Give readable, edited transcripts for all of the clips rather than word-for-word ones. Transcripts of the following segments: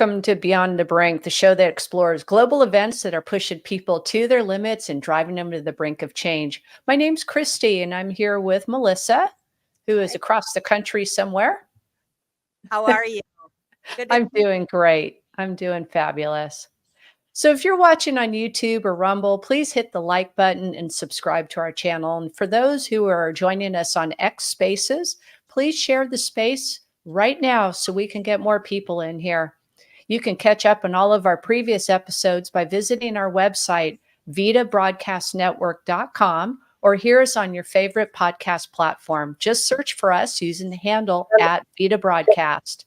Welcome to Beyond the Brink, the show that explores global events that are pushing people to their limits and driving them to the brink of change. My name's Christy, and I'm here with Melissa, who is across the country somewhere. How are you? I'm doing great. I'm doing fabulous. So if you're watching on YouTube or Rumble, please hit the like button and subscribe to our channel. And for those who are joining us on X Spaces, please share the space right now so we can get more people in here. You can catch up on all of our previous episodes by visiting our website, vitabroadcastnetwork.com, or hear us on your favorite podcast platform. Just search for us using the handle @VitaBroadcast.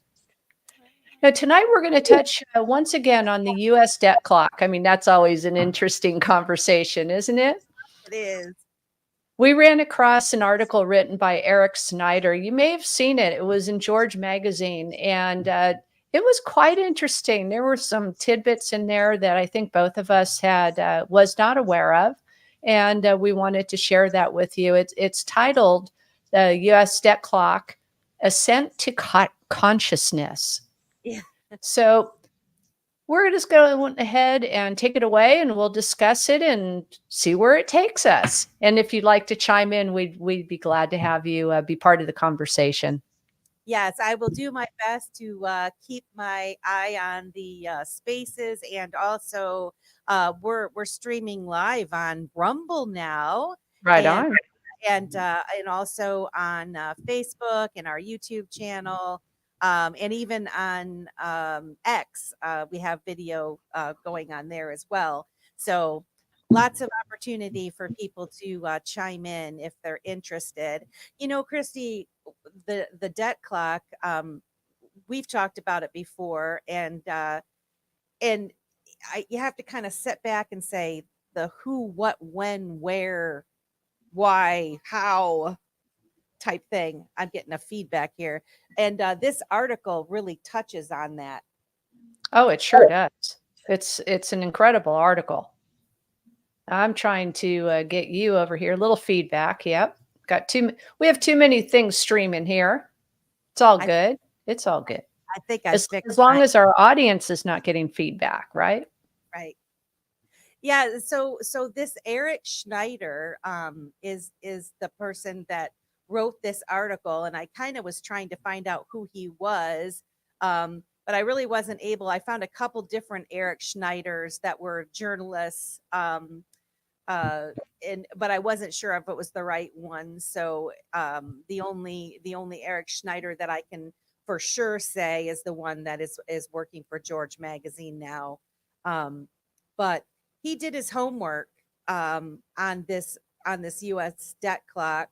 Now, tonight we're going to touch once again on the U.S. debt clock. I mean, that's always an interesting conversation, isn't it? It is. We ran across an article written by Eric Snyder. You may have seen it. It was in George Magazine, and it was quite interesting. There were some tidbits in there that I think both of us had was not aware of, and we wanted to share that with you. It's titled "The U.S. Debt Clock: Ascent to Consciousness." Yeah. So we're just going ahead and take it away, and we'll discuss it and see where it takes us. And if you'd like to chime in, we'd be glad to have you be part of the conversation. Yes, I will do my best to keep my eye on the spaces, and also we're streaming live on Rumble now. Right and, on. and also on Facebook and our YouTube channel. And even on X, we have video going on there as well. So lots of opportunity for people to chime in if they're interested. You know, Christy, the debt clock, we've talked about it before, and you have to kind of sit back and say the who, what, when, where, why, how type thing. I'm getting a feedback here. And this article really touches on that. Oh, it sure does. It's an incredible article. I'm trying to get you over here. A little feedback. Yep. We have too many things streaming here. It's all good. It's all good. I think as long as our audience is not getting feedback, right? Right. Yeah. So this Eric Snyder is the person that wrote this article, and I kind of was trying to find out who he was, but I really wasn't able. I found a couple different Eric Schneiders that were journalists, but I wasn't sure if it was the right one. So the only Eric Snyder that I can for sure say is the one that is working for George Magazine now. But he did his homework on this U.S. debt clock.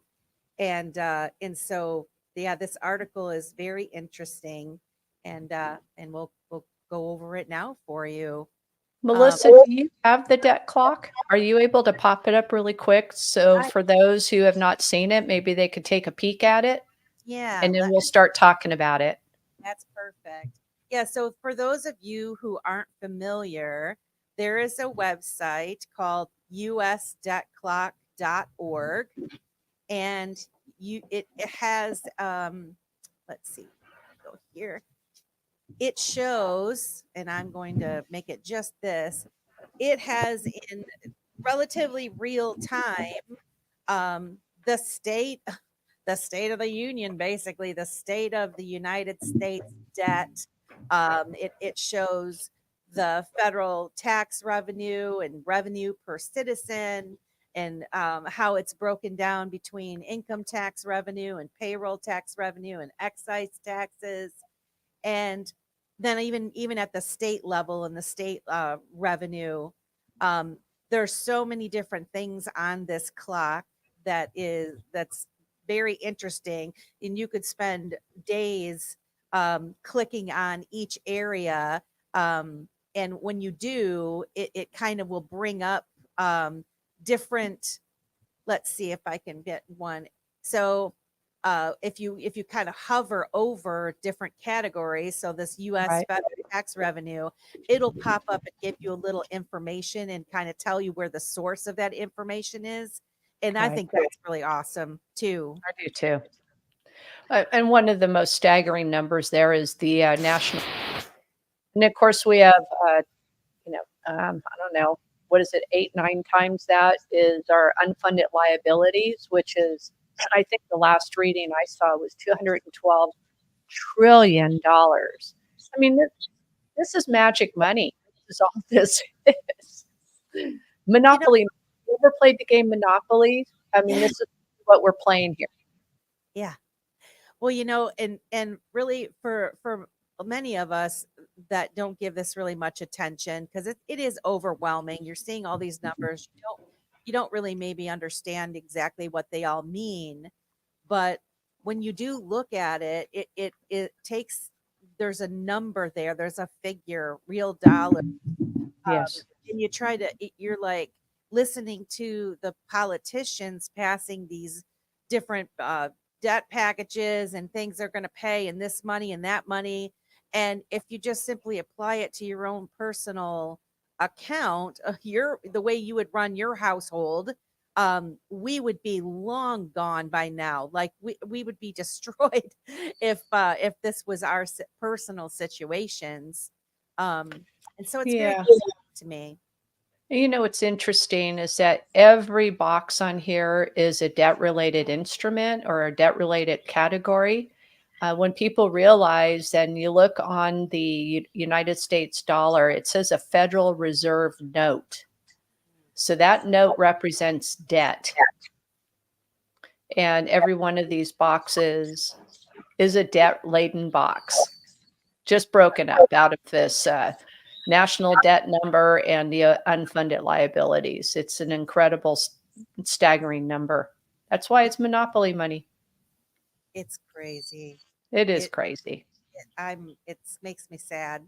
And so, yeah, this article is very interesting, and we'll go over it now for you. Melissa, do you have the debt clock? Are you able to pop it up really quick? So for those who have not seen it, maybe they could take a peek at it. Yeah. And then we'll start talking about it. That's perfect. Yeah. So for those of you who aren't familiar, there is a website called usdebtclock.org. And it has let's see, go here. It shows, and I'm going to make it just this. It has in relatively real time the state of the union, basically the state of the United States debt. It shows the federal tax revenue and revenue per citizen, and how it's broken down between income tax revenue and payroll tax revenue and excise taxes. And then even at the state level and the state revenue, there's so many different things on this clock that's very interesting. And you could spend days clicking on each area. And when you do, it kind of will bring up different, let's see if I can get one. So if you kind of hover over different categories, so this U.S. federal tax revenue, it'll pop up and give you a little information and kind of tell you where the source of that information is. And I think that's really awesome too. I do too. And one of the most staggering numbers there is the national And of course, we have, I don't know, what is it, 8, 9 times that is our unfunded liabilities, which is, I think the last reading I saw was $212 trillion. I mean, this is magic money. This is all this is. You know, Monopoly. You ever played the game Monopoly? I mean, yeah, this is what we're playing here. yeah. Well, and really for many of us that don't give this really much attention because it is overwhelming. You're seeing all these numbers. You don't really maybe understand exactly what they all mean, but when you do look at it, it takes there's a number there. There's a figure, real dollar. Yes. And you try to you're like listening to the politicians passing these different debt packages and things they're going to pay and this money and that money, and if you just simply apply it to your own personal account, the way you would run your household, we would be long gone by now. Like we would be destroyed if this was our personal situations. And so it's very Yeah. concerning to me. You know, what's interesting is that every box on here is a debt related instrument or a debt related category. When people realize, and you look on the United States dollar, it says a Federal Reserve note. So that note represents debt. And every one of these boxes is a debt laden box, just broken up out of this national debt number and the unfunded liabilities. It's an incredible, staggering number. That's why it's monopoly money. It's crazy. It is It, crazy. it makes me sad.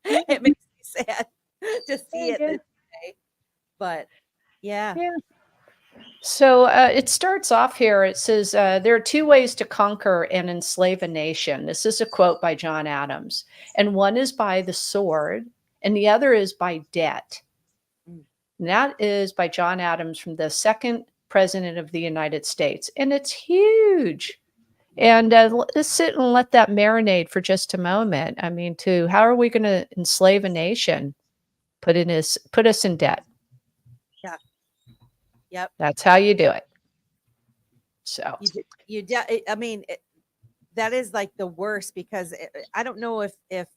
It makes me sad to see it Yeah. this way. But yeah, Yeah. So it starts off here. It says, there are 2 ways to conquer and enslave a nation. This is a quote by John Adams. And one is by the sword, and the other is by debt. mm, And that is by John Adams from the second president of the United States. And it's huge. And let's sit and let that marinate for just a moment. I mean, how are we going to enslave a nation? Put us in debt. yeah, yep. That's how you do it. So I mean, that is like the worst because I don't know if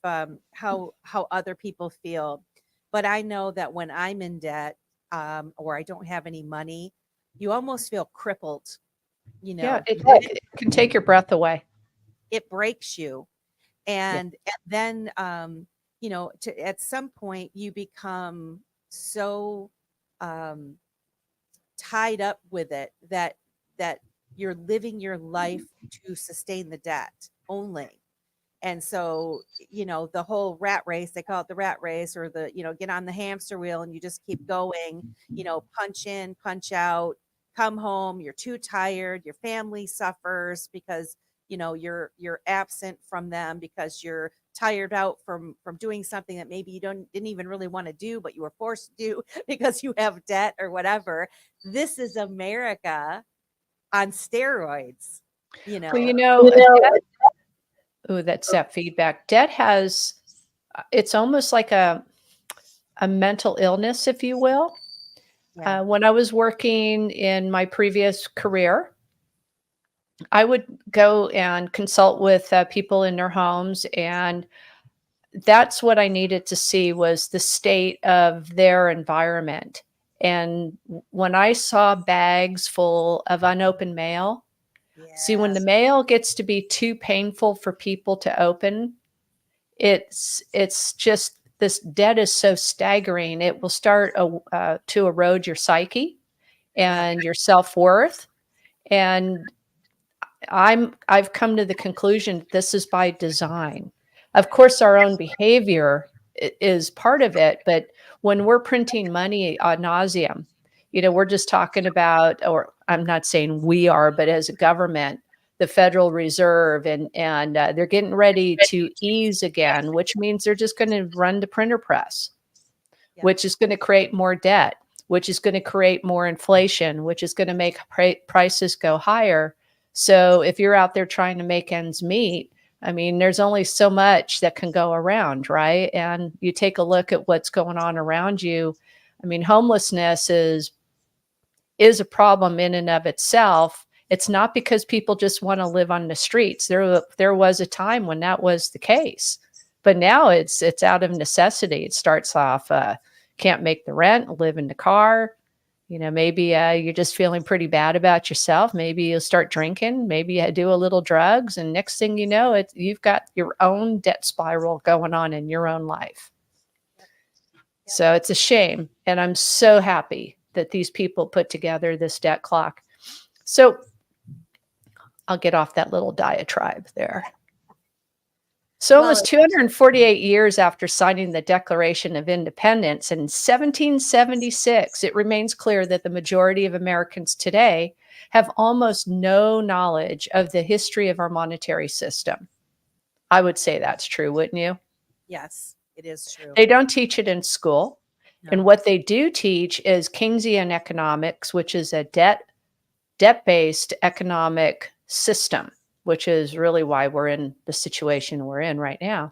how other people feel, but I know that when I'm in debt, or I don't have any money, you almost feel crippled. You yeah, know, it can take your breath away. it breaks you, Yeah. and then at some point you become so tied up with it that you're living your life to sustain the debt only. And so, the whole rat race, they call it the rat race, or get on the hamster wheel and you just keep going, punch in, punch out, come home, you're too tired, your family suffers because, you're absent from them because you're tired out from doing something that maybe you didn't even really want to do, but you were forced to do because you have debt or whatever. This is America on steroids, you Well, know. that's that feedback. Debt has, it's almost like a mental illness, if you will. Yeah. When I was working in my previous career, I would go and consult with people in their homes, and that's what I needed to see was the state of their environment. And when I saw bags full of unopened mail, see, when the Yes. mail gets to be too painful for people to open, it's just, this debt is so staggering. It will start to erode your psyche Yeah. and your self-worth. And I've come to the conclusion that this is by design. Of course, our own behavior is part of it, but when we're printing money ad nauseum, we're just talking about, or I'm not saying we are, but as a government, the Federal Reserve, and they're getting ready to ease again, which means they're just going to run the printer press, Yeah. which is going to create more debt, which is going to create more inflation, which is going to make prices go higher. So if you're out there trying to make ends meet, I mean, there's only so much that can go around, right? And you take a look at what's going on around you. I mean, homelessness is a problem in and of itself. It's not because people just want to live on the streets. There was a time when that was the case, but now it's out of necessity. It starts off can't make the rent, live in the car. You know, maybe you're just feeling pretty bad about yourself. Maybe you'll start drinking. Maybe you do a little drugs, and next thing you know, you've got your own debt spiral going on in your own life. So it's a shame, and I'm so happy that these people put together this debt clock. So I'll get off that little diatribe there. So almost 248 years after signing the Declaration of Independence in 1776, it remains clear that the majority of Americans today have almost no knowledge of the history of our monetary system. I would say that's true, wouldn't you? Yes, it is true. They don't teach it in school. No. And what they do teach is Keynesian economics, which is a debt-based economic system, which is really why we're in the situation we're in right now.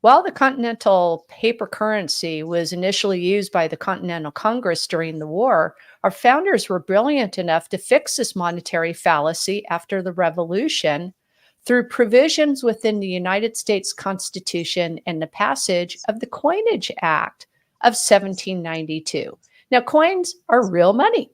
While the Continental paper currency was initially used by the Continental Congress during the war, our founders were brilliant enough to fix this monetary fallacy after the Revolution through provisions within the United States Constitution and the passage of the Coinage Act of 1792. Now, coins are real money.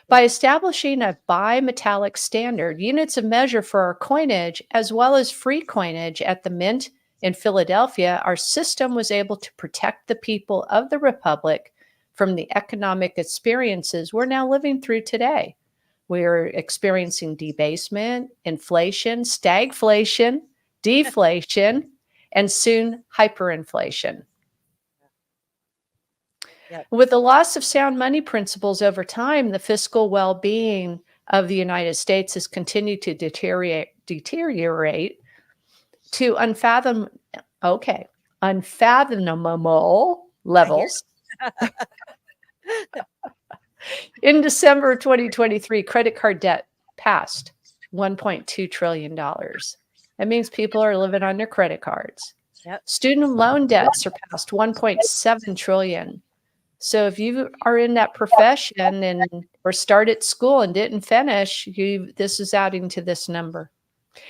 By establishing a bimetallic standard, units of measure for our coinage, as well as free coinage at the Mint in Philadelphia, our system was able to protect the people of the Republic from the economic experiences we're now living through today. We're experiencing debasement, inflation, stagflation, deflation, and soon hyperinflation. Yep. With the loss of sound money principles over time, the fiscal well-being of the United States has continued to deteriorate to unfathomable levels. In December of 2023, credit card debt passed $1.2 trillion. That means people are living on their credit cards. Yep. Student loan debt surpassed $1.7 trillion. So if you are in that profession or started school and didn't finish, this is adding to this number.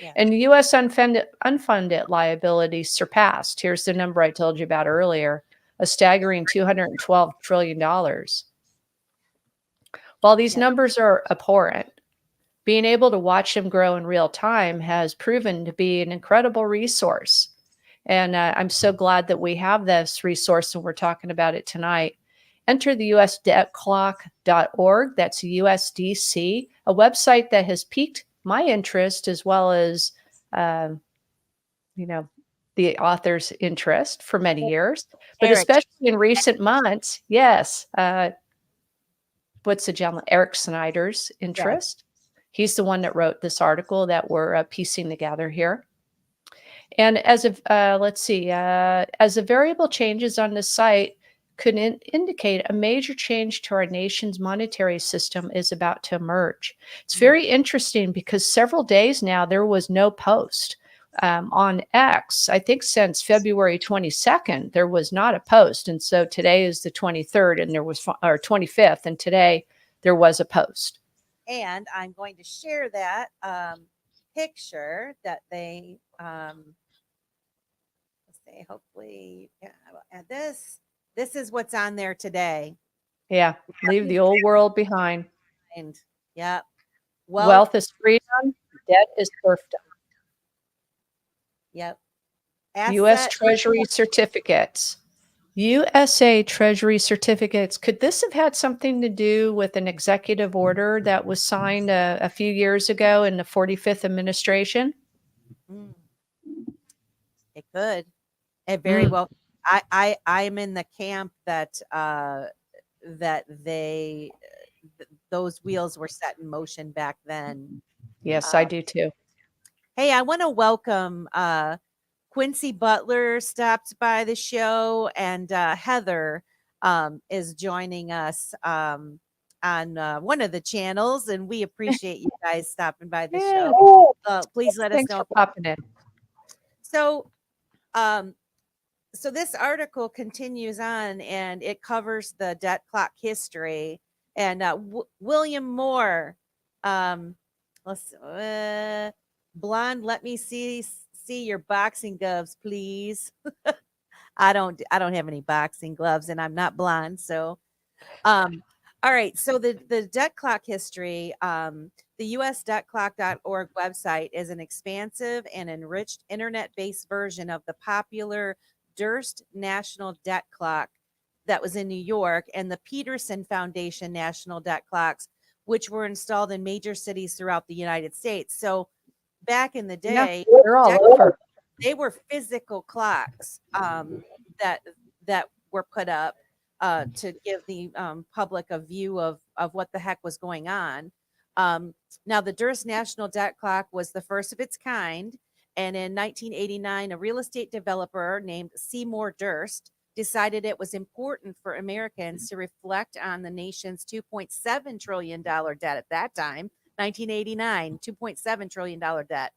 Yeah. And U.S. unfunded liabilities surpassed, here's the number I told you about earlier, a staggering $212 trillion. While these numbers are abhorrent, being able to watch them grow in real time has proven to be an incredible resource. And I'm so glad that we have this resource and we're talking about it tonight. Enter the usdebtclock.org, that's USDC, a website that has piqued my interest as well as, the author's interest for many years. But Eric, especially in recent months, yes. What's the gentleman? Eric Snyder's interest. Yes. He's the one that wrote this article that we're piecing together here. And as of, as the variable changes on the site could indicate a major change to our nation's monetary system is about to emerge. It's very interesting because several days now there was no post on X. I think since February 22nd, there was not a post. And so today is the 23rd and there was, or 25th, and today there was a post. And I'm going to share that picture that they, let's say, hopefully, yeah, I will add this. This is what's on there today. Yeah. Leave the old world behind. And yeah. Wealth is freedom. Debt is serfdom. Yep. U.S. Treasury certificates. USA Treasury certificates. Could this have had something to do with an executive order that was signed a few years ago in the 45th administration? It could. It very well. I'm in the camp that those wheels were set in motion back then. Yes, I do too. Hey, I want to welcome Quincy Butler stopped by the show, and Heather is joining us. one of the channels, and we appreciate you guys stopping by the Yeah. show. Please let us Thanks know. for popping in. So, so this article continues on, and it covers the debt clock history. And William Moore, let's blonde. Let me see your boxing gloves, please. I don't have any boxing gloves, and I'm not blonde. So, all right. So the debt clock history, the US debtclock.org website is an expansive and enriched internet-based version of the popular Durst National Debt Clock that was in New York and the Peterson Foundation National Debt Clocks, which were installed in major cities throughout the United States. So back in the day, they're all over. they were physical clocks that were put up to give the public a view of what the heck was going on. Now, the Durst National Debt Clock was the first of its kind. And in 1989, a real estate developer named Seymour Durst decided it was important for Americans to reflect on the nation's $2.7 trillion debt at that time, 1989, $2.7 trillion debt,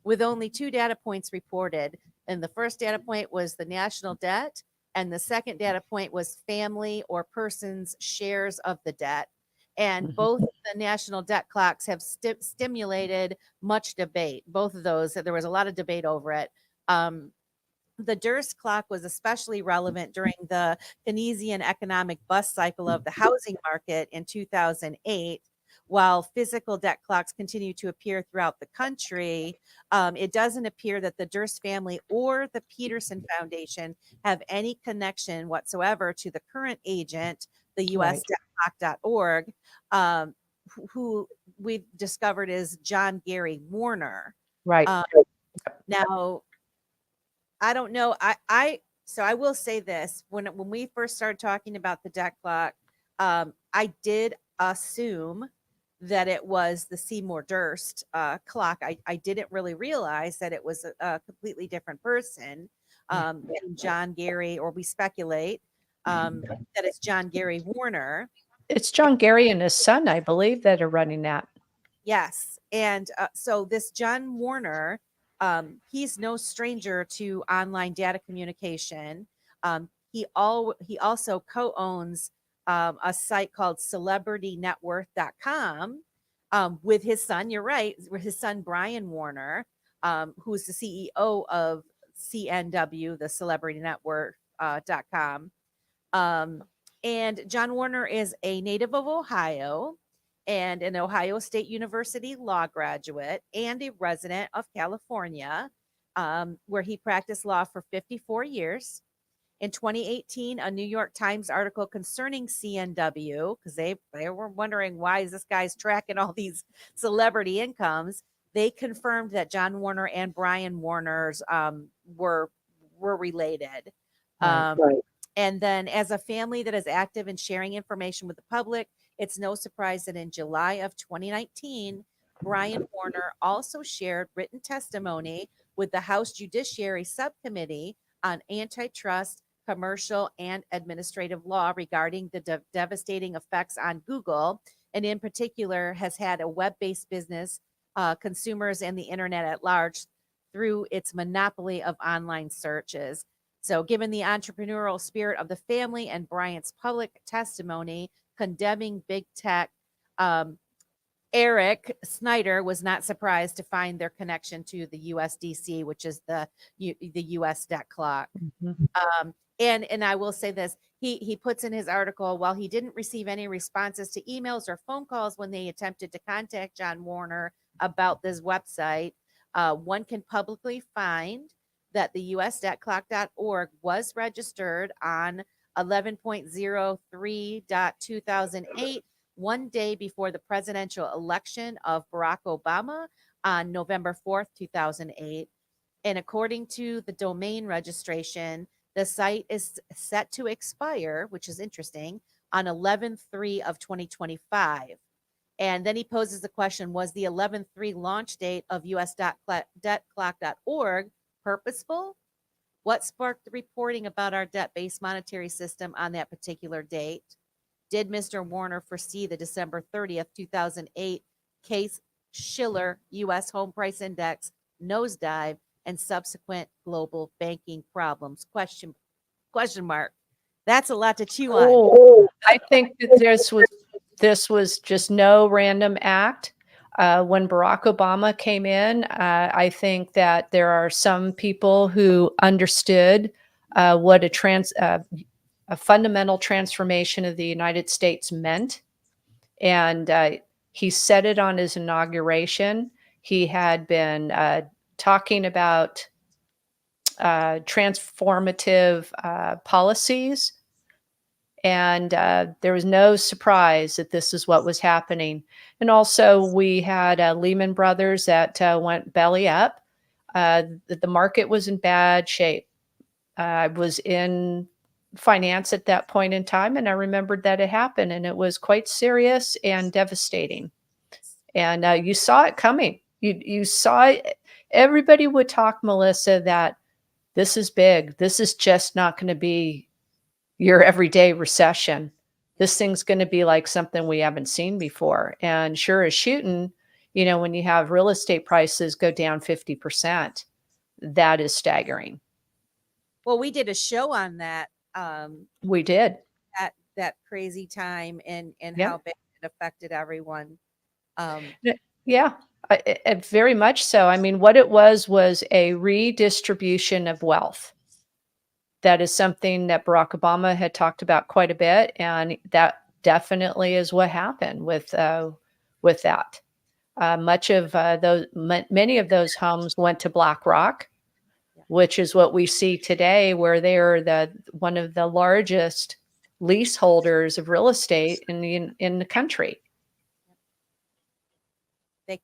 with only two data points reported. And the first data point was the national debt, and the second data point was family or persons' shares of the debt. And both the national debt clocks have stimulated much debate. Both of those, there was a lot of debate over it. The Durst clock was especially relevant during the Keynesian economic bust cycle of the housing market in 2008. While physical debt clocks continue to appear throughout the country, it doesn't appear that the Durst family or the Peterson Foundation have any connection whatsoever to the current agent, the US debtclock.org, who we've discovered is John Gary Warner. Right. Now, I don't know. So I will say this: when we first started talking about the debt clock, I did assume that it was the Seymour Durst clock. I didn't really realize that it was a completely different person, John Gary, or we speculate that it's John Gary Warner. It's John Gary and his son, I believe, that are running that. Yes. And so this John Warner, he's no stranger to online data communication. He also co-owns a site called celebritynetworth.com with his son. You're right, with his son Brian Warner, who's the CEO of CNW, the celebritynetworth.com. And John Warner is a native of Ohio and an Ohio State University law graduate and a resident of California, where he practiced law for 54 years. In 2018, a New York Times article concerning CNW, because they were wondering, why is this guy's tracking all these celebrity incomes? They confirmed that John Warner and Brian Warner's were related. Right. And then, as a family that is active in sharing information with the public, it's no surprise that in July of 2019, Brian Warner also shared written testimony with the House Judiciary Subcommittee on Antitrust, Commercial, and Administrative Law regarding the devastating effects on Google, and in particular has had a web-based business, consumers, and the internet at large through its monopoly of online searches. So given the entrepreneurial spirit of the family and Bryant's public testimony condemning big tech, Eric Snyder was not surprised to find their connection to the USDC, which is the US debt clock. And I will say this, he puts in his article, while he didn't receive any responses to emails or phone calls when they attempted to contact John Warner about this website, one can publicly find that the USDebtClock.org was registered on 11.03.2008, one day before the presidential election of Barack Obama on November 4th, 2008. And according to the domain registration, the site is set to expire, which is interesting, on 11/3 of 2025. And then he poses the question, was the 11/3 launch date of USDebtClock.org purposeful? What sparked the reporting about our debt-based monetary system on that particular date? Did Mr. Warner foresee the December 30th, 2008 Case Shiller U.S. Home Price Index nosedive and subsequent global banking problems? Question mark. That's a lot to chew on. Oh, I think that this was just no random act. When Barack Obama came in, I think that there are some people who understood what a fundamental transformation of the United States meant, and he said it on his inauguration. He had been talking about transformative policies. And there was no surprise that this is what was happening. And also, we had Lehman Brothers that went belly up. The market was in bad shape. I was in finance at that point in time, and I remembered that it happened, and it was quite serious and devastating. And you saw it coming. You saw it. Everybody would talk, Melissa, that this is big. This is just not going to be your everyday recession. This thing's going to be like something we haven't seen before. And sure as shooting, when you have real estate prices go down 50%, that is staggering. Well, we did a show on that. We did. That crazy time and Yep. how bad it affected everyone. Yeah, very much so. I mean, what it was a redistribution of wealth. That is something that Barack Obama had talked about quite a bit, and that definitely is what happened with that. Many of those homes went to BlackRock, which is what we see today, where they are one of the largest leaseholders of real estate in the country. They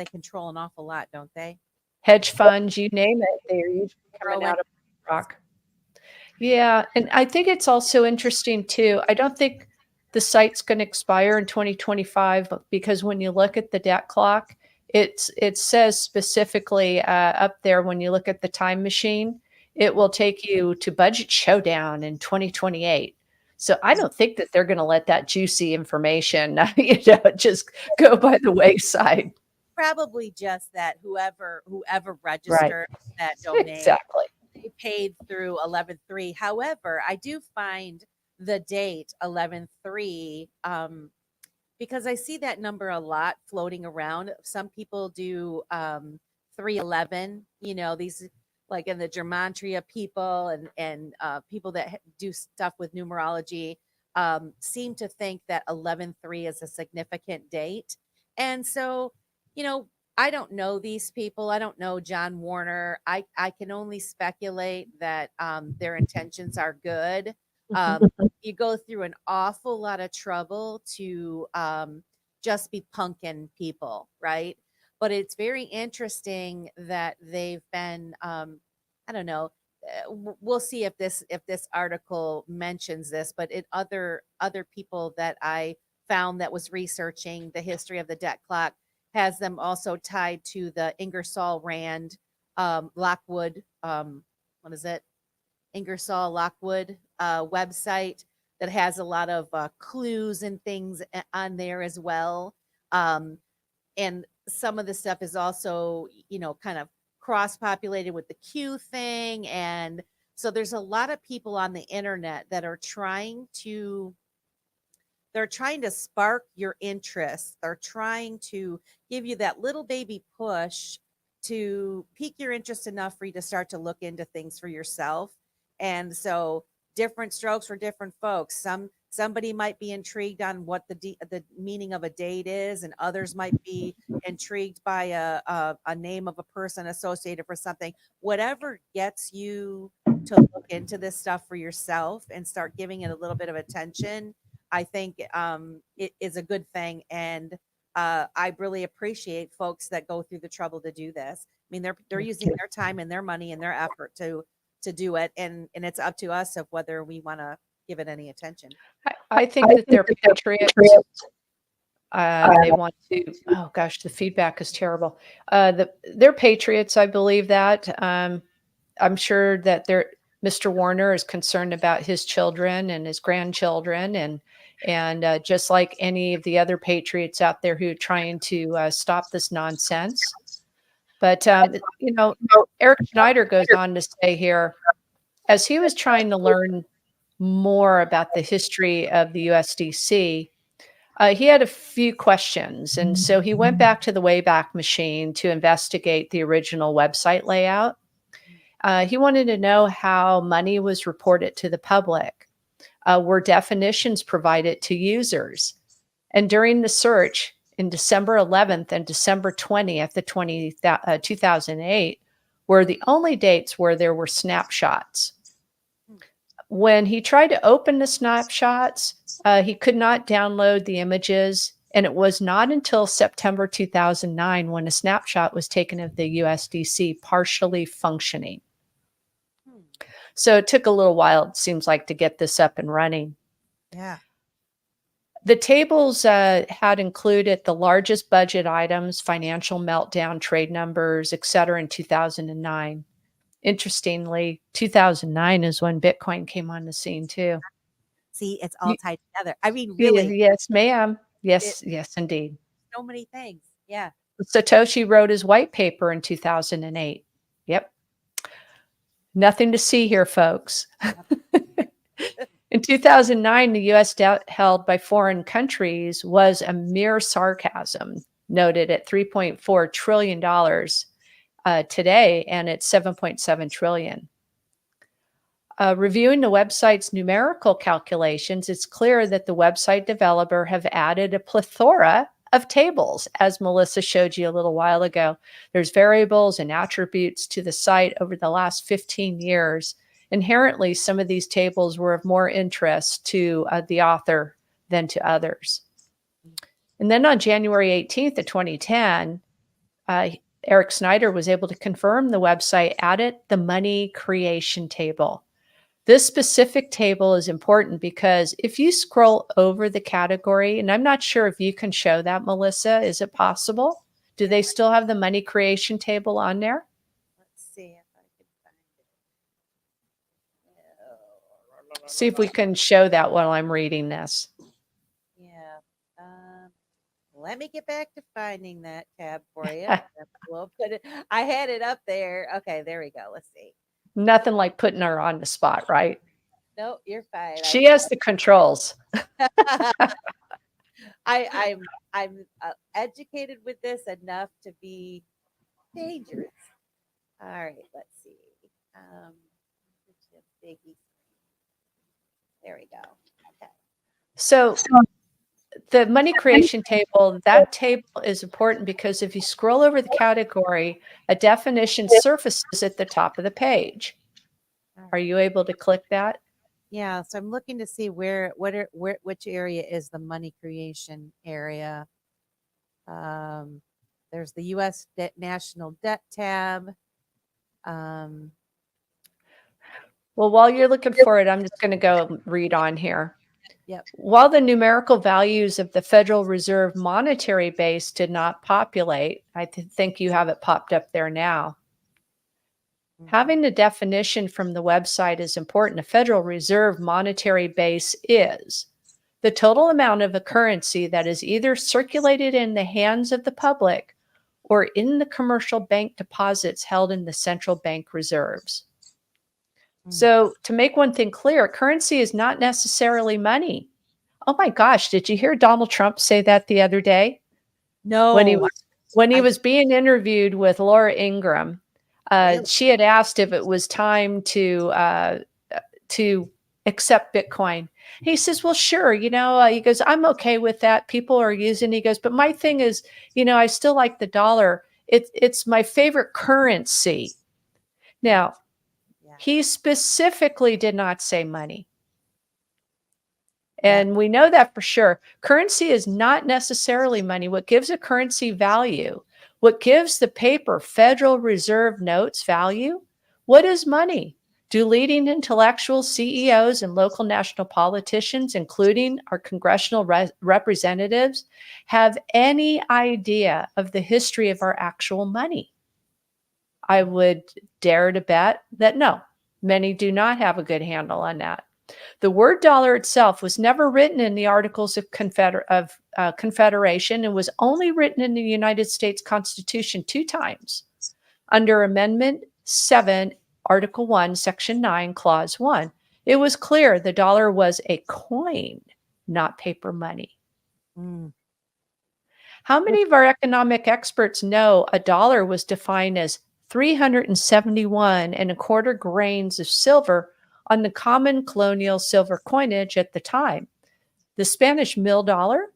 control an awful lot, don't they? Hedge funds, you name it, they're usually coming out of BlackRock. Yeah, and I think it's also interesting too. I don't think the site's going to expire in 2025 because when you look at the debt clock, it says specifically up there when you look at the time machine, it will take you to budget showdown in 2028. So I don't think that they're going to let that juicy information, just go by the wayside. Probably just that whoever registered that domain. Exactly. Paid through 11/3. However, I do find the date 11/3 because I see that number a lot floating around. Some people do 3/11. These like in the gematria people and people that do stuff with numerology seem to think that 11/3 is a significant date, and so I don't know these people. I don't know John Warner. I can only speculate that their intentions are good. You go through an awful lot of trouble to just be punking people, right? But it's very interesting that they've been, I don't know. We'll see if this article mentions this, but other people that I found that was researching the history of the debt clock has them also tied to the Ingersoll Rand Lockwood, what is it? Ingersoll Lockwood website that has a lot of clues and things on there as well. And some of the stuff is also, kind of cross-populated with the Q thing. And so there's a lot of people on the internet that are trying to spark your interest. They're trying to give you that little baby push to pique your interest enough for you to start to look into things for yourself. And so different strokes for different folks. Somebody might be intrigued on what the meaning of a date is, and others might be intrigued by a name of a person associated with something. Whatever gets you to look into this stuff for yourself and start giving it a little bit of attention, I think it is a good thing. And I really appreciate folks that go through the trouble to do this. I mean, they're using their time and their money and their effort to do it. And it's up to us of whether we want to give it any attention. I think that they're patriots. They want to, oh gosh, the feedback is terrible. They're patriots. I believe that. I'm sure that Mr. Warner is concerned about his children and his grandchildren, and just like any of the other patriots out there who are trying to stop this nonsense. But Eric Snyder goes on to say here, as he was trying to learn more about the history of the USDC, he had a few questions. And so he went back to the Wayback Machine to investigate the original website layout. He wanted to know how money was reported to the public. Were definitions provided to users? And during the search in December 11th and December 20th of 2008 were the only dates where there were snapshots. When he tried to open the snapshots, he could not download the images, and it was not until September 2009 when a snapshot was taken of the USDC partially functioning. So it took a little while, it seems like, to get this up and running. Yeah. The tables had included the largest budget items, financial meltdown, trade numbers, et cetera, in 2009. Interestingly, 2009 is when Bitcoin came on the scene too. See, it's all tied together. I mean, really. Yes, ma'am. Yes, indeed. So many things. Yeah. Satoshi wrote his white paper in 2008. Yep. Nothing to see here, folks. In 2009, the U.S. debt held by foreign countries was a mere sarcasm, noted at $3.4 trillion today, and it's 7.7 trillion. Reviewing the website's numerical calculations, it's clear that the website developer have added a plethora of tables, as Melissa showed you a little while ago. There's variables and attributes to the site over the last 15 years. Inherently, some of these tables were of more interest to the author than to others. And then on January 18th of 2010, Eric Snyder was able to confirm the website added the money creation table. This specific table is important because if you scroll over the category, and I'm not sure if you can show that, Melissa, is it possible? Do they still have the money creation table on there? Let's see if I can find it. See if we can show that while I'm reading this. Yeah. Let me get back to finding that tab for you. We'll put it. I had it up there. Okay, there we go. Let's see. Nothing like putting her on the spot, right? No, you're fine. She has the controls. I'm educated with this enough to be dangerous. All right, let's see. There we go. Okay. So the money creation table, that table is important because if you scroll over the category, a definition surfaces at the top of the page. Are you able to click that? Yeah, so I'm looking to see which area is the money creation area. There's the U.S. National Debt tab. Well, while you're looking for it, I'm just going to go read on here. Yep. While the numerical values of the Federal Reserve monetary base did not populate, I think you have it popped up there now. Having the definition from the website is important. A Federal Reserve monetary base is the total amount of a currency that is either circulated in the hands of the public or in the commercial bank deposits held in the central bank reserves. So to make one thing clear, currency is not necessarily money. Oh my gosh, did you hear Donald Trump say that the other day? No. When he was being interviewed with Laura Ingraham, she had asked if it was time to accept Bitcoin. He says, well, sure. He goes, I'm okay with that. People are using, he goes, but my thing is, I still like the dollar. It's my favorite currency. Now, he specifically did not say money. And we know that for sure. Currency is not necessarily money. What gives a currency value, what gives the paper Federal Reserve notes value, what is money? Do leading intellectual CEOs and local national politicians, including our congressional representatives, have any idea of the history of our actual money? I would dare to bet that no, Many do not have a good handle on that. The word dollar itself was never written in the Articles of Confederation and was only written in the United States Constitution 2 times. Under Amendment 7, Article 1, Section 9, Clause 1, it was clear the dollar was a coin, not paper money. Mm. How many of our economic experts know a dollar was defined as 371 and a quarter grains of silver on the common colonial silver coinage at the time, the Spanish mill dollar?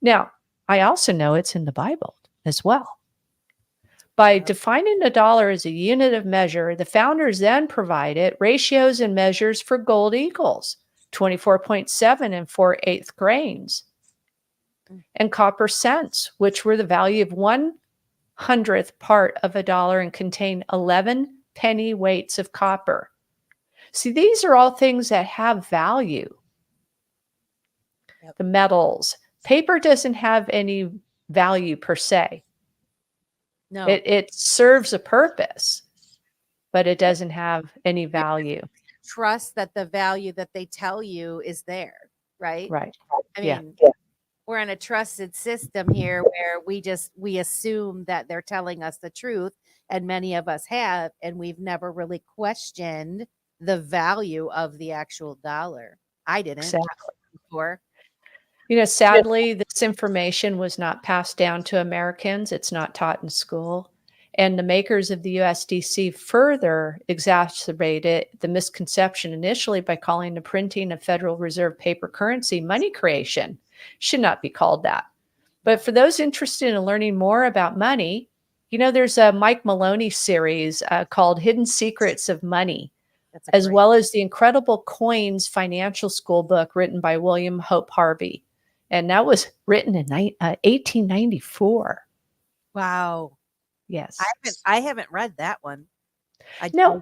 Now, I also know it's in the Bible as well. By defining the dollar as a unit of measure, the founders then provided ratios and measures for gold equals, 24.7 and 4/8 grains, and copper cents, which were the value of 1/100th part of a dollar and contain 11 penny weights of copper. See, these are all things that have value. Yep. The metals. Paper doesn't have any value per se. No. It serves a purpose, but it doesn't have any value. Trust that the value that they tell you is there, right? Right. I mean, we're in a trusted system here where we assume that they're telling us the truth, and many of us have, and we've never really questioned the value of the actual dollar. I didn't exactly before. You know, sadly, this information was not passed down to Americans. It's not taught in school. And the makers of the USDC further exacerbated the misconception initially by calling the printing of Federal Reserve paper currency money creation. Should not be called that. But for those interested in learning more about money, you know, there's a Mike Maloney series called Hidden Secrets of Money, as well as the Incredible Coins Financial School book written by William Hope Harvey. And that was written in 1894. Wow. Yes. I haven't read that one. I saw.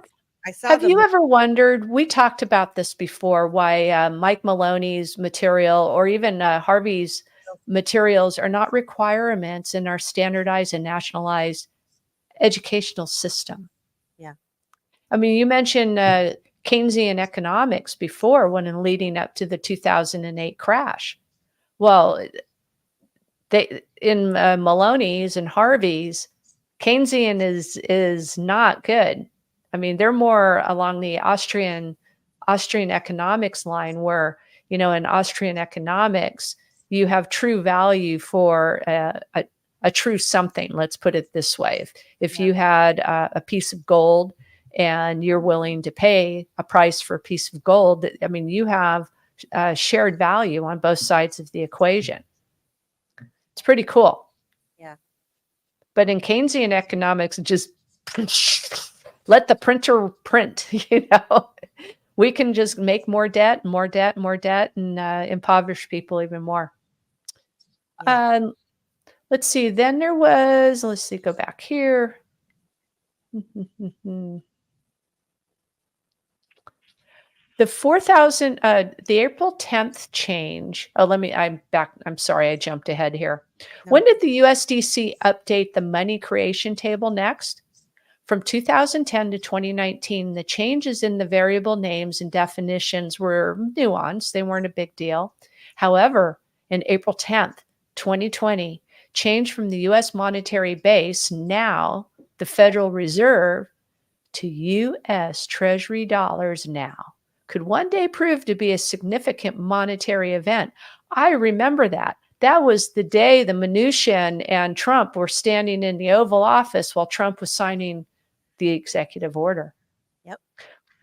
Have you ever wondered, we talked about this before, why Mike Maloney's material or even Harvey's materials are not requirements in our standardized and nationalized educational system? Yeah. I mean, you mentioned Keynesian economics before when leading up to the 2008 crash. Well, they in Maloney's and Harvey's, Keynesian is not good. I mean, they're more along the Austrian economics line where, you know, in Austrian economics, you have true value for a true something. Let's put it this way. If you had a piece of gold and you're willing to pay a price for a piece of gold, I mean, you have shared value on both sides of the equation. It's pretty cool. Yeah. But in Keynesian economics, just let the printer print, you know. We can just make more debt, more debt, more debt, and impoverish people even more. Yeah. Let's see. Then there was, let's see, go back here. The 4,000, the April 10th change. Oh, I'm back. I'm sorry, I jumped ahead here. No. When did the USDC update the money creation table next? From 2010 to 2019, the changes in the variable names and definitions were nuanced. They weren't a big deal. However, in April 10th, 2020, change from the U.S. monetary base, now the Federal Reserve, to U.S. Treasury dollars now, could one day prove to be a significant monetary event. I remember that. That was the day the Mnuchin and Trump were standing in the Oval Office while Trump was signing the executive order. Yep.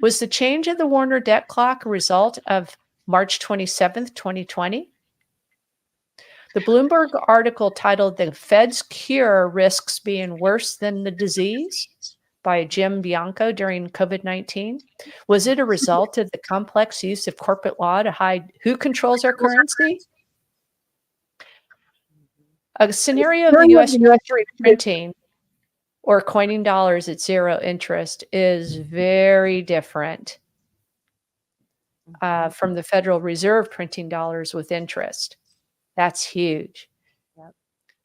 Was the change of the Warner debt clock a result of March 27th, 2020? The Bloomberg article titled "The Fed's Cure Risks Being Worse Than the Disease" by Jim Bianco during COVID-19. Was it a result of the complex use of corporate law to hide who controls our currency? A scenario of the U.S. Treasury printing or coining dollars at zero interest is very different from the Federal Reserve printing dollars with interest. That's huge. Yep.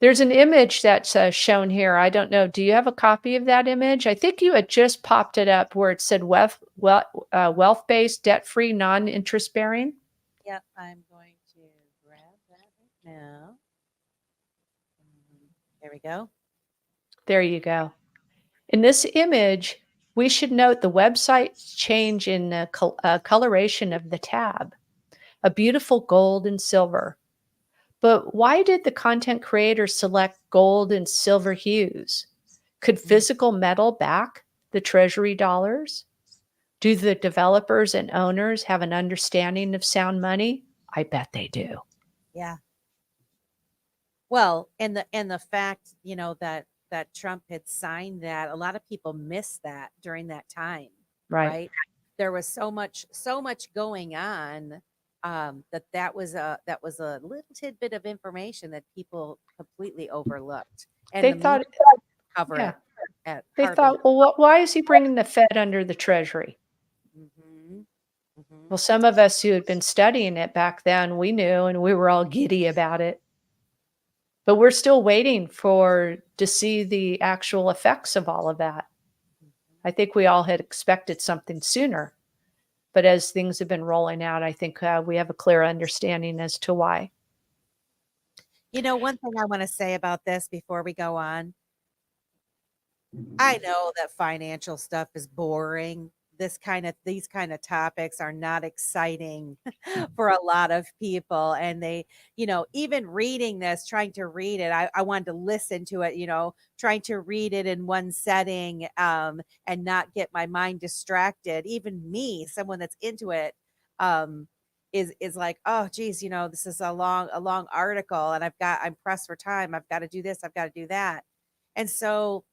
There's an image that's shown here. I don't know. Do you have a copy of that image? I think you had just popped it up where it said wealth-based, debt-free, non-interest bearing. Yep, I'm going to grab that right now. There we go. There you go. In this image, we should note the website's change in the coloration of the tab, a beautiful gold and silver. But why did the content creator select gold and silver hues? Could physical metal back the treasury dollars? Do the developers and owners have an understanding of sound money? I bet they do. Yeah. Well, and the fact, that Trump had signed that, a lot of people missed that during that time, right? There was so much going on, that was a little tidbit of information that people completely overlooked, and They the thought, media cover yeah, it at they hardly. thought, well, why is he bringing the Fed under the Treasury? Mhm, mhm. Well, some of us who had been studying it back then, we knew, and we were all giddy about it. But we're still waiting to see the actual effects of all of that. I think we all had expected something sooner. But as things have been rolling out, I think we have a clear understanding as to why. One thing I want to say about this before we go on, I know that financial stuff is boring. These kind of topics are not exciting for a lot of people. And they, even reading this, trying to read it, I wanted to listen to it, trying to read it in one setting, and not get my mind distracted. Even me, someone that's into it, is like, oh geez, this is a long article, and I'm pressed for time. I've got to do this, I've got to do that. And so,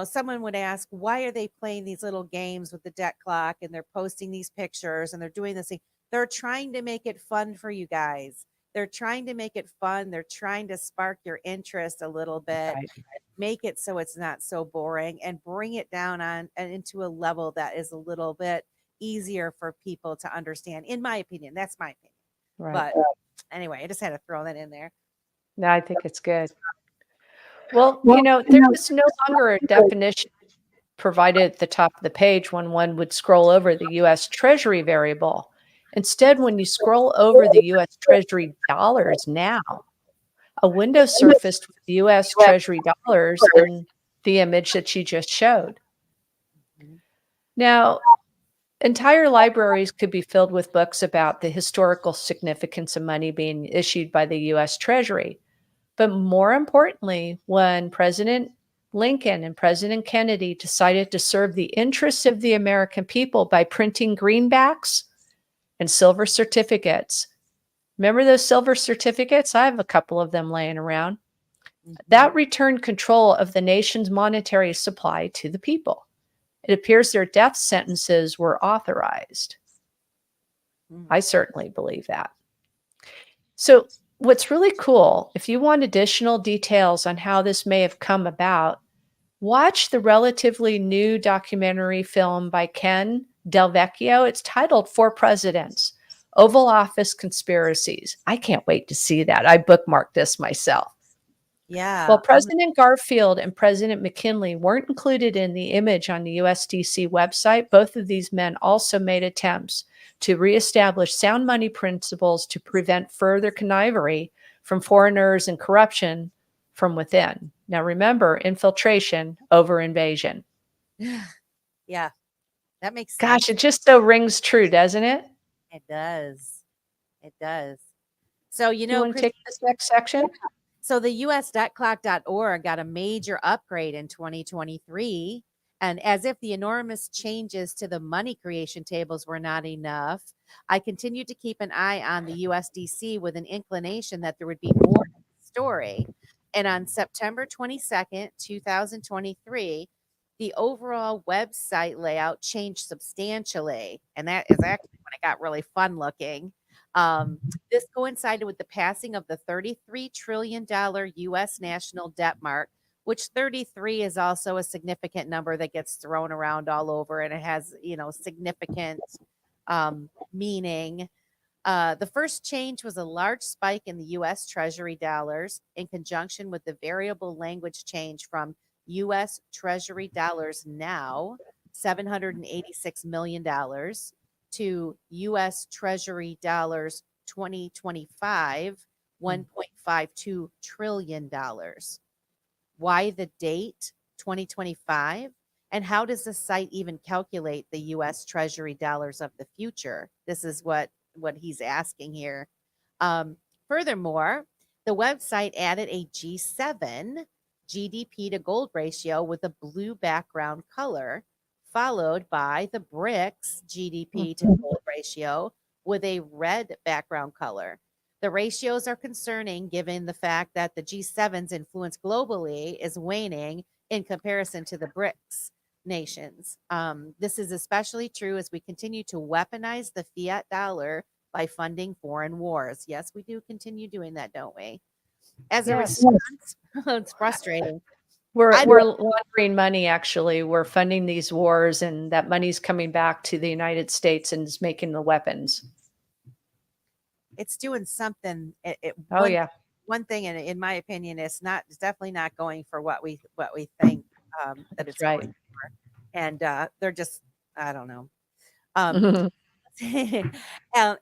someone would ask, why are they playing these little games with the debt clock, and they're posting these pictures, and they're doing this thing? They're trying to make it fun for you guys. They're trying to make it fun. They're trying to spark your interest a little bit, Right. make it so it's not so boring, and bring it down on and into a level that is a little bit easier for people to understand. In my opinion, that's my opinion. Right. But anyway, I just had to throw that in there. No, I think it's good. Well, there is no longer a definition provided at the top of the page when one would scroll over the U.S. Treasury variable. Instead, when you scroll over the U.S. Treasury dollars now, a window surfaced with U.S. Treasury dollars in the image that you just showed. Mhm. Now, entire libraries could be filled with books about the historical significance of money being issued by the U.S. Treasury. But more importantly, when President Lincoln and President Kennedy decided to serve the interests of the American people by printing greenbacks and silver certificates. Remember those silver certificates? I have a couple of them laying around. That returned control of the nation's monetary supply to the people. It appears their death sentences were authorized. I certainly believe that. So, what's really cool, if you want additional details on how this may have come about, watch the relatively new documentary film by Ken Del Vecchio. It's titled "For Presidents: Oval Office Conspiracies." I can't wait to see that. I bookmarked this myself. Yeah. While President Garfield and President McKinley weren't included in the image on the USDC website, both of these men also made attempts to reestablish sound money principles to prevent further connivery from foreigners and corruption from within. Now remember, infiltration over invasion. Yeah, that makes sense. Gosh, it just so rings true, doesn't it? It does. It does. So, You want to Chris, take this next section? so the US.clock.org got a major upgrade in 2023. And as if the enormous changes to the money creation tables were not enough, I continued to keep an eye on the USDC with an inclination that there would be more to the story. And on September 22nd, 2023, the overall website layout changed substantially. And that is actually when it got really fun looking. This coincided with the passing of the $33 trillion U.S. national debt mark, which 33 is also a significant number that gets thrown around all over, and it has, significant meaning. The first change was a large spike in the U.S. Treasury dollars in conjunction with the variable language change from U.S. Treasury dollars now, $786 million, to U.S. Treasury dollars 2025, $1.52 trillion. Why the date 2025? And how does the site even calculate the U.S. Treasury dollars of the future? This is what he's asking here. Furthermore, the website added a G7 GDP to gold ratio with a blue background color, followed by the BRICS GDP to gold ratio with a red background color. The ratios are concerning given the fact that the G7's influence globally is waning in comparison to the BRICS nations. This is especially true as we continue to weaponize the fiat dollar by funding foreign wars. Yes, we do continue doing that, don't we? As a response, it's frustrating. We're laundering money, actually. We're funding these wars, and that money's coming back to the United States and is making the weapons. It's doing something. One thing, in my opinion, it's definitely not going for what we think that it's right. going for. And they're just, I don't know.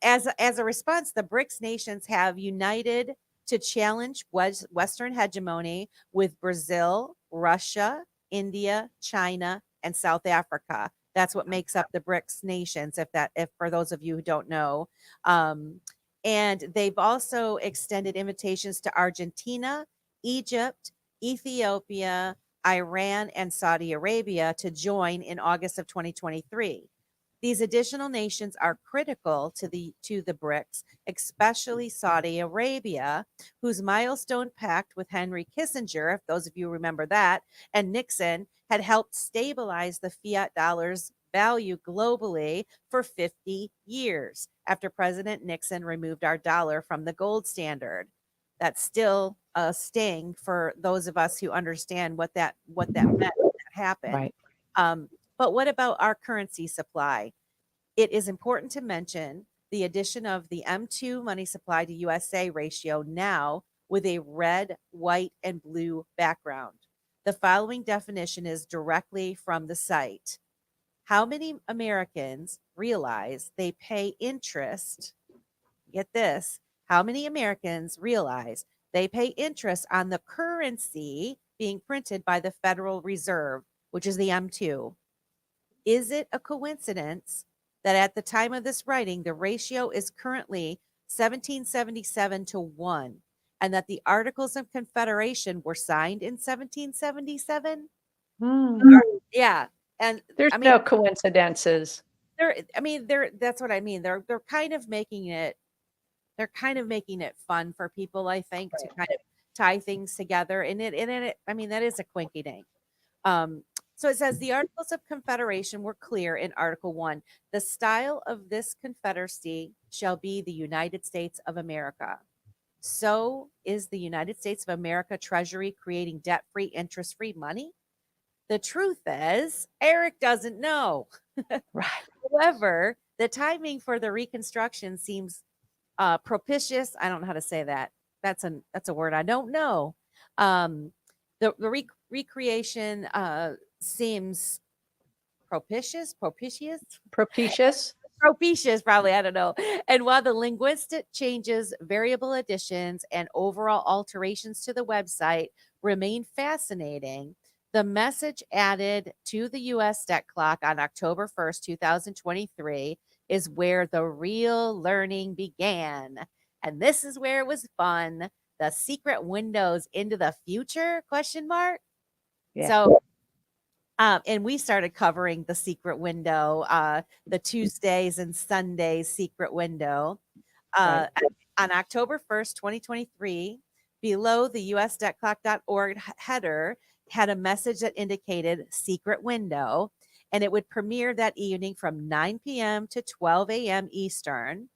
As a response, the BRICS nations have united to challenge Western hegemony with Brazil, Russia, India, China, and South Africa. That's what makes up the BRICS nations, if for those of you who don't know. And they've also extended invitations to Argentina, Egypt, Ethiopia, Iran, and Saudi Arabia to join in August of 2023. These additional nations are critical to the BRICS, especially Saudi Arabia, whose milestone pact with Henry Kissinger, if those of you remember that, and Nixon had helped stabilize the fiat dollar's value globally for 50 years after President Nixon removed our dollar from the gold standard. That's still a sting for those of us who understand what that meant when that happened. Right. But what about our currency supply? It is important to mention the addition of the M2 money supply to USA ratio now with a red, white, and blue background. The following definition is directly from the site. How many Americans realize they pay interest? Get this. How many Americans realize they pay interest on the currency being printed by the Federal Reserve, which is the M2? Is it a coincidence that at the time of this writing, the ratio is currently 1777 to 1, and that the Articles of Confederation were signed in 1777? Yeah. And there's no coincidences. That's what I mean. They're kind of making it fun for people, I think, to kind of tie things together. And that is a quinky dink. So it says the Articles of Confederation were clear in Article 1. The style of this confederacy shall be the United States of America. So is the United States of America Treasury creating debt-free, interest-free money? The truth is, Eric doesn't know. Right. However, the timing for the reconstruction seems propitious. I don't know how to say that. That's a word I don't know. The recreation seems propitious, probably, I don't know. And while the linguistic changes, variable additions, and overall alterations to the website remain fascinating, the message added to the U.S. debt clock on October 1st, 2023 is where the real learning began. And this is where it was fun. The secret windows into the future, ? Yeah. So, and we started covering the secret window, the Tuesdays and Sundays secret window. On October 1st, 2023, below the usdebtclock.org header had a message that indicated secret window, and it would premiere that evening from 9 p.m. to 12 a.m. Eastern.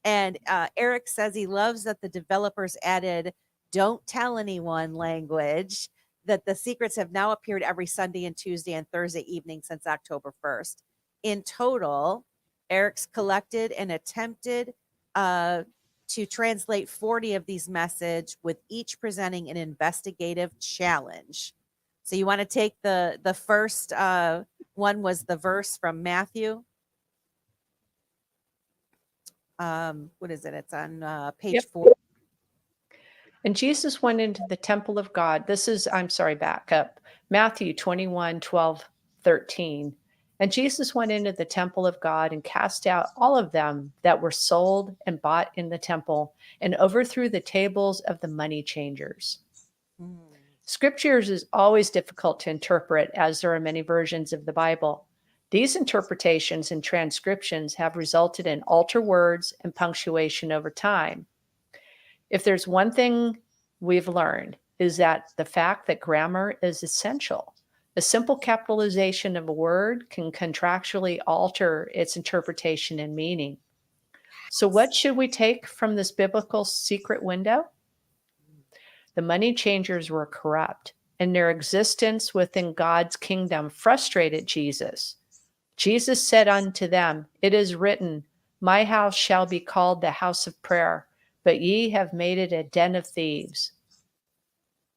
And Eric says he loves that the developers added "don't tell anyone" language, that the secrets have now appeared every Sunday and Tuesday and Thursday evening since October 1st. In total, Eric's collected and attempted to translate 40 of these message, with each presenting an investigative challenge. So you want to take the first one was the verse from Matthew. What is it? It's on page 4. And Jesus went into the temple of God. This is, I'm sorry, back up. Matthew 21, 12, 13. And Jesus went into the temple of God and cast out all of them that were sold and bought in the temple, and overthrew the tables of the money changers. Scriptures is always difficult to interpret, as there are many versions of the Bible. These interpretations and transcriptions have resulted in alter words and punctuation over time. If there's one thing we've learned, is that the fact that grammar is essential. A simple capitalization of a word can contractually alter its interpretation and meaning. So what should we take from this biblical secret window? The money changers were corrupt, and their existence within God's kingdom frustrated Jesus. Jesus said unto them, "It is written, my house shall be called the house of prayer, but ye have made it a den of thieves."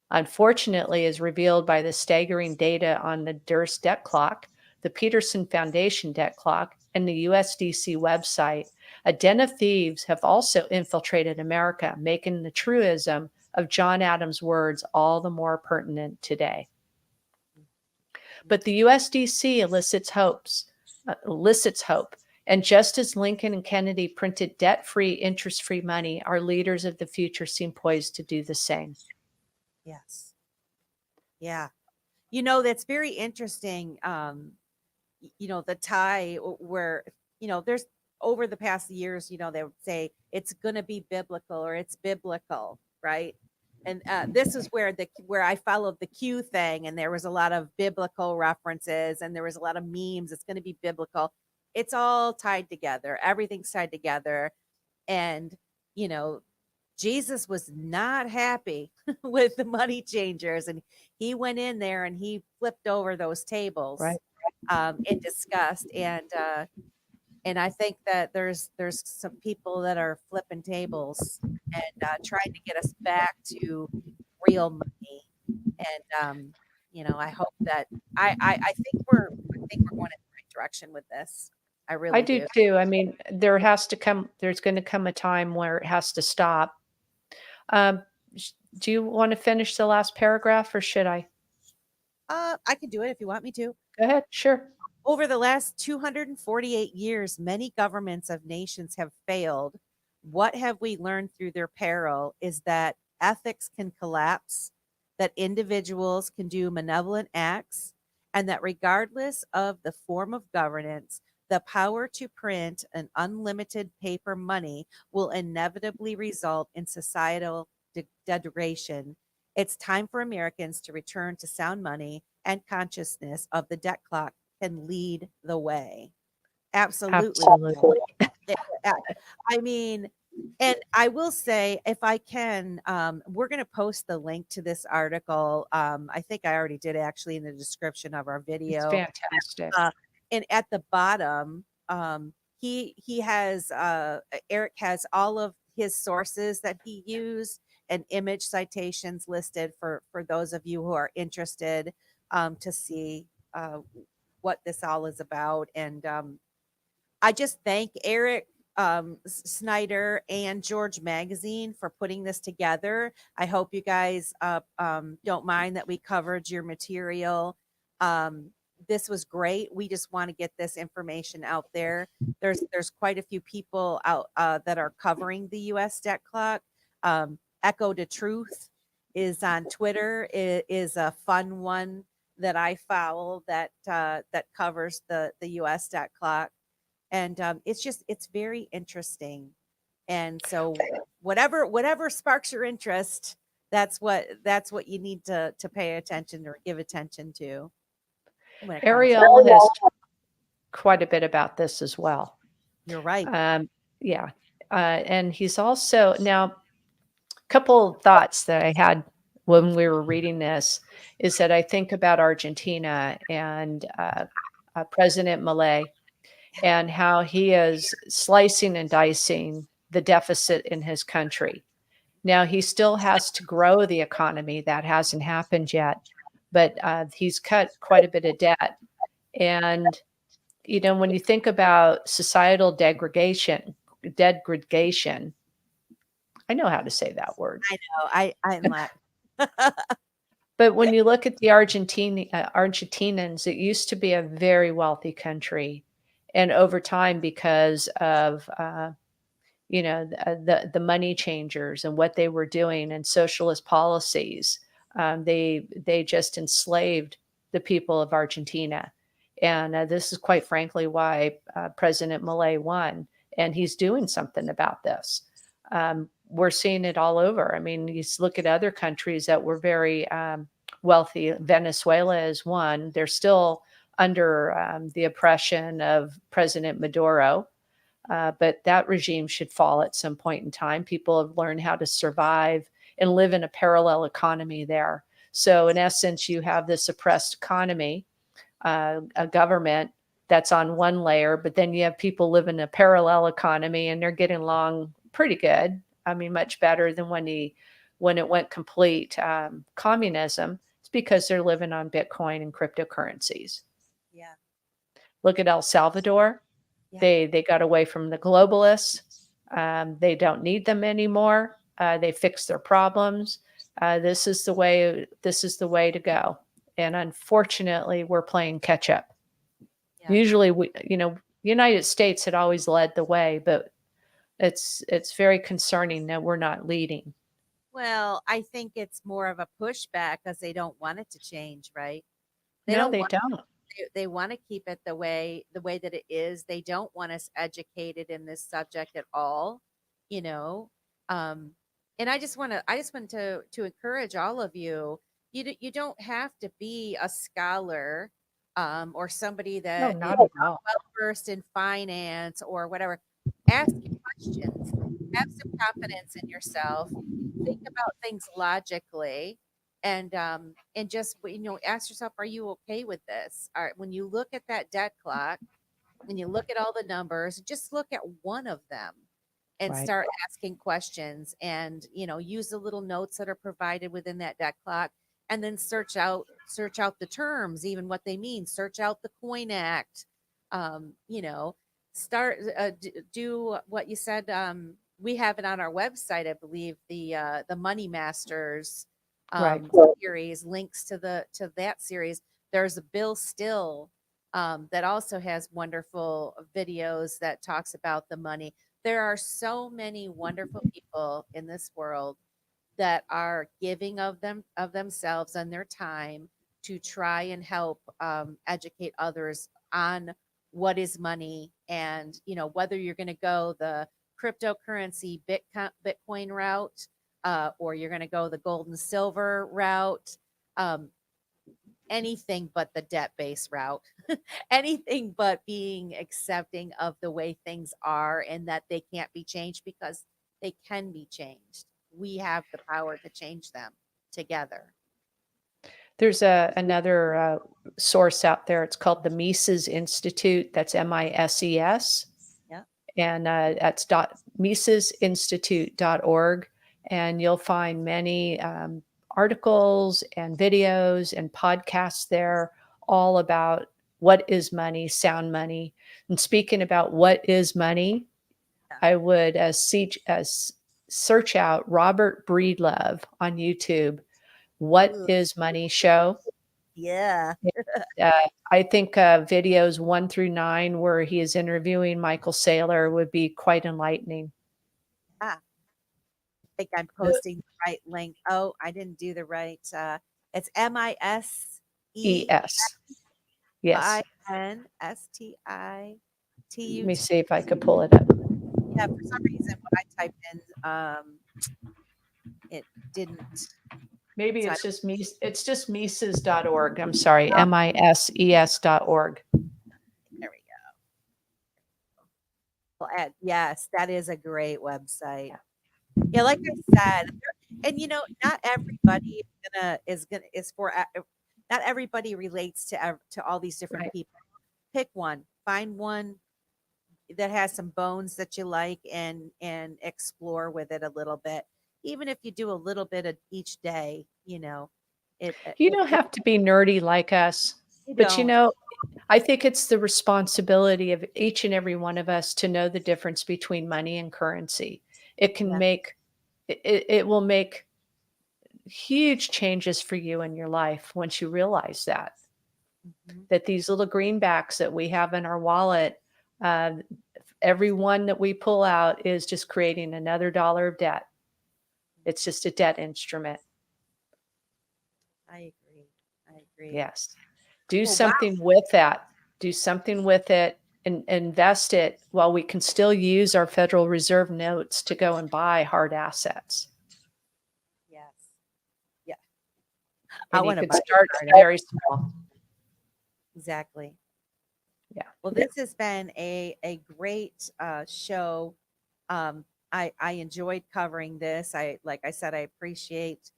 Unfortunately, as revealed by the staggering data on the Durst Debt Clock, the Peterson Foundation Debt Clock, and the USDC website, a den of thieves have also infiltrated America, making the truism of John Adams' words all the more pertinent today. But the USDC elicits hope. And just as Lincoln and Kennedy printed debt-free, interest-free money, our leaders of the future seem poised to do the same. Yes. Yeah. You know, that's very interesting. The tie where, there's over the past years, they would say it's going to be biblical or it's biblical, right? And this is where I followed the Q thing, and there was a lot of biblical references, and there was a lot of memes. It's going to be biblical. It's all tied together. Everything's tied together. And, Jesus was not happy with the money changers, and he went in there and he flipped over those tables, Right. In disgust. And I think that there's some people that are flipping tables and trying to get us back to real money. And I hope that I think we're going in the right direction with this. I really do too. I mean, there's going to come a time where it has to stop. Do you want to finish the last paragraph, or should I? I can do it if you want me to. Go ahead. Sure. Over the last 248 years, many governments of nations have failed. What have we learned through their peril is that ethics can collapse, that individuals can do malevolent acts, and that regardless of the form of governance, the power to print an unlimited paper money will inevitably result in societal degradation. It's time for Americans to return to sound money and consciousness of the debt clock can lead the way. Absolutely. I mean, and I will say, if I can, we're going to post the link to this article. I think I already did, actually, in the description of our video. It's fantastic. And at the bottom, he has Eric has all of his sources that he used and image citations listed for those of you who are interested to see what this all is about. And I just thank Eric Snyder and George Magazine for putting this together. I hope you guys don't mind that we covered your material. This was great. We just want to get this information out there. There's quite a few people out that are covering the U.S. debt clock. Echo the Truth is on Twitter. It is a fun one that I follow that covers the U.S. debt clock. And it's very interesting. And so whatever sparks your interest, that's what you need to pay attention or give attention to. Ariel has talked quite a bit about this as well. You're right. Yeah. And he's also, now, a couple of thoughts that I had when we were reading this is that I think about Argentina and President Milei, and how he is slicing and dicing the deficit in his country. Now he still has to grow the economy. That hasn't happened yet, but he's cut quite a bit of debt. And when you think about societal degradation, I know how to say that word. I know. I'm like, But when you look at the Argentinians, it used to be a very wealthy country, and over time, because of the money changers and what they were doing and socialist policies, they just enslaved the people of Argentina, and this is quite frankly why President Milei won, and he's doing something about this. We're seeing it all over. I mean, you look at other countries that were very wealthy. Venezuela is one. They're still under the oppression of President Maduro, but that regime should fall at some point in time. People have learned how to survive and live in a parallel economy there. So, in essence, you have this oppressed economy, a government that's on one layer, but then you have people live in a parallel economy and they're getting along pretty good. I mean, much better than when it went complete communism. It's because they're living on Bitcoin and cryptocurrencies. yeah. Look at El Salvador. Yeah. They got away from the globalists. They don't need them anymore. They fixed their problems. This is the way. This is the way to go. And unfortunately, we're playing catch up. Yeah. Usually, United States had always led the way, but it's very concerning that we're not leading. Well, I think it's more of a pushback because they don't want it to change, right? They No, don't they want don't. they want to keep it the way that it is. They don't want us educated in this subject at all, you know. Um, and I just want to encourage all of you. You don't have to be a scholar or somebody No, that is not at all. well versed in finance or whatever. Ask questions. Have some confidence in yourself. Think about things logically, and just ask yourself, are you okay with this? When you look at that debt clock, when you look at all the numbers, just look at one of them and Right. start asking questions, and use the little notes that are provided within that debt clock, and then search out the terms, even what they mean. Search out the Coin Act. um, you know Start do what you said. We have it on our website, I believe, the Money Masters Right. series. Links to that series. There's a Bill Still that also has wonderful videos that talks about the money. There are so many wonderful people in this world that are giving of themselves and their time to try and help educate others on what is money, and whether you're going to go the cryptocurrency Bitcoin route, or you're going to go the gold and silver route. Anything but the debt-based route. Anything but being accepting of the way things are, and that they can't be changed, because they can be changed. We have the power to change them together. There's another source out there. It's called the Mises Institute. That's MISES. Yeah. And that's misesinstitute.org. And you'll find many articles and videos and podcasts there, all about what is money, sound money. And speaking about what is money, I would search out Robert Breedlove on YouTube. What is Money show. Yeah. I think videos 1 through 9 where he is interviewing Michael Saylor would be quite enlightening. I think I'm posting the right link. Oh, I didn't do the right. It's MISES. Yes. INSTITU. Let me see if I could pull it up. Yeah, for some reason when I typed in, it didn't. Maybe So it's just me. It's just Mises.org. I'm sorry, MISES.org. There we go. Well, yes, that is a great website. Yeah, like I said, and not everybody not everybody relates to all these different Right. people. Pick one, find one that has some bones that you like, and explore with it a little bit. Even if you do a little bit of each day, You don't have to be nerdy like us, you but don't. I think it's the responsibility of each and every one of us to know the difference between money and currency. It can Yeah. make it will make huge changes for you in your life once you realize Mhm. that these little greenbacks that we have in our wallet, uh, every one that we pull out is just creating another dollar of debt. It's just a debt instrument. I agree. I agree. Yes. Do Well, wow. something with that. Do something with it and invest it while we can still use our Federal Reserve notes to go and buy hard assets. Yes. Yeah. I And you want to could buy start hard very small. Exactly. Yeah. Well, this has been a great show. I enjoyed covering this. Like I said, I appreciate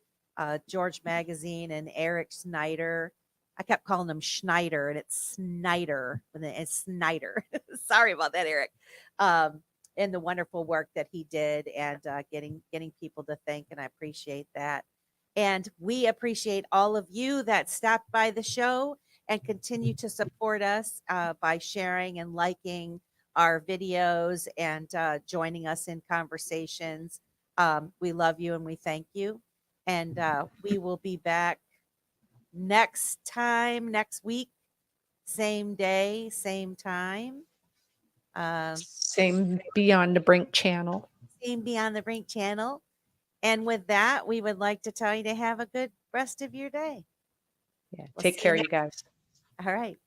George Magazine and Eric Snyder. I kept calling him Schneider, and it's Snyder, and it's Snyder. Sorry about that, Eric. And the wonderful work that he did, and getting people to think, and I appreciate that. And we appreciate all of you that stopped by the show and continue to support us by sharing and liking our videos, and joining us in conversations. We love you and we thank you. And we will be back next week, same day, same time. Same Beyond the Brink channel. Same Beyond the Brink channel. And with that, we would like to tell you to have a good rest of your day. Yeah. We'll Take see care, you you guys. All right.